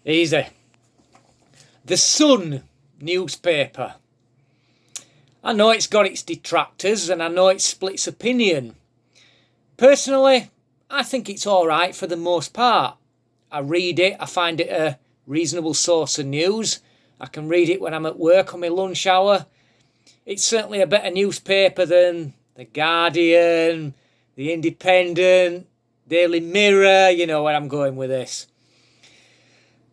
Easy. The Sun newspaper. I know it's got its detractors and I know it splits opinion. Personally, I think it's alright for the most part. I read it, I find it a reasonable source of news. I can read it when I'm at work on my lunch hour. It's certainly a better newspaper than The Guardian, The Independent, Daily Mirror, you know where I'm going with this.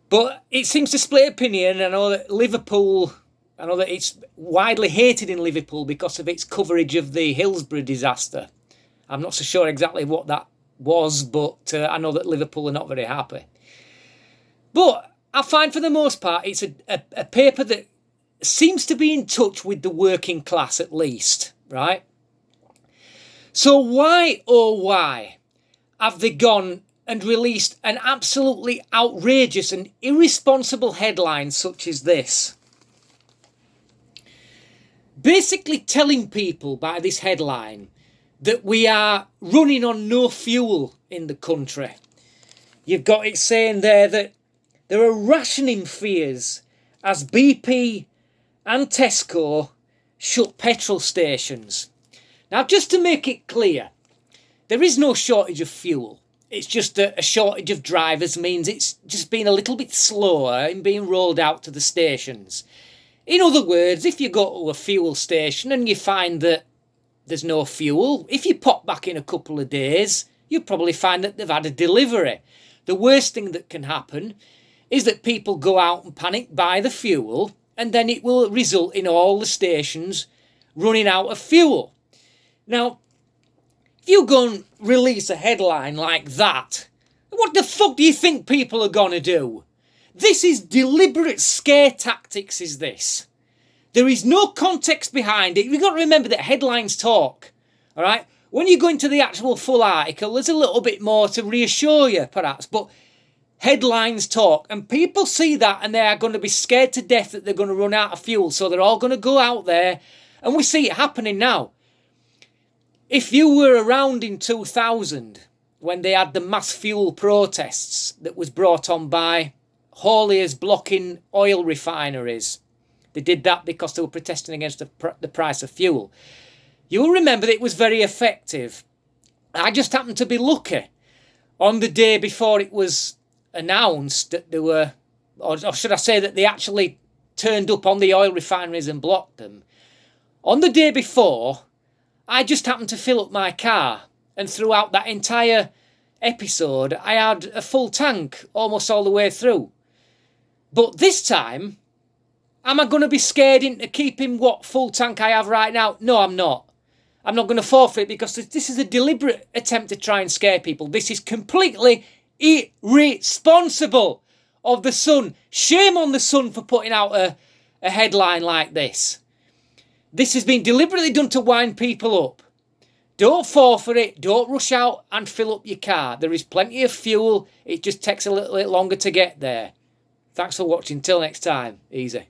But it seems to split opinion. I know that it's widely hated in Liverpool because of its coverage of the Hillsborough disaster. I'm not so sure exactly what that was, but I know that Liverpool are not very happy. But I find for the most part it's a paper that seems to be in touch with the working class at least, right? So why, oh why, have they gone and released an absolutely outrageous and irresponsible headline such as this? Basically telling people by this headline that we are running on no fuel in the country. You've got it saying there that there are rationing fears as BP and Tesco shut petrol stations. Now, just to make it clear, there is no shortage of fuel. It's just a shortage of drivers means it's just been a little bit slower in being rolled out to the stations. In other words, if you go to a fuel station and you find that there's no fuel, if you pop back in a couple of days, you'll probably find that they've had a delivery. The worst thing that can happen is that people go out and panic, buy the fuel, and then it will result in all the stations running out of fuel. Now, if you go and release a headline like that, what the fuck do you think people are going to do? This is deliberate scare tactics, is this. There is no context behind it. You've got to remember that headlines talk, all right? When you go into the actual full article, there's a little bit more to reassure you, perhaps, but headlines talk, and people see that and they are going to be scared to death that they're going to run out of fuel, so they're all going to go out there, and we see it happening now. If you were around in 2000, when they had the mass fuel protests that was brought on by hauliers blocking oil refineries, they did that because they were protesting against the price of fuel. You will remember that it was very effective. I just happened to be lucky. On the day before it was announced that there were, or should I say that they actually turned up on the oil refineries and blocked them. On the day before, I just happened to fill up my car, and throughout that entire episode, I had a full tank almost all the way through. But this time, am I going to be scared into keeping what full tank I have right now? No, I'm not. I'm not going to forfeit because this is a deliberate attempt to try and scare people. This is completely irresponsible of the Sun. Shame on the Sun for putting out a headline like this. This has been deliberately done to wind people up. Don't fall for it. Don't rush out and fill up your car. There is plenty of fuel. It just takes a little bit longer to get there. Thanks for watching. Till next time. Easy.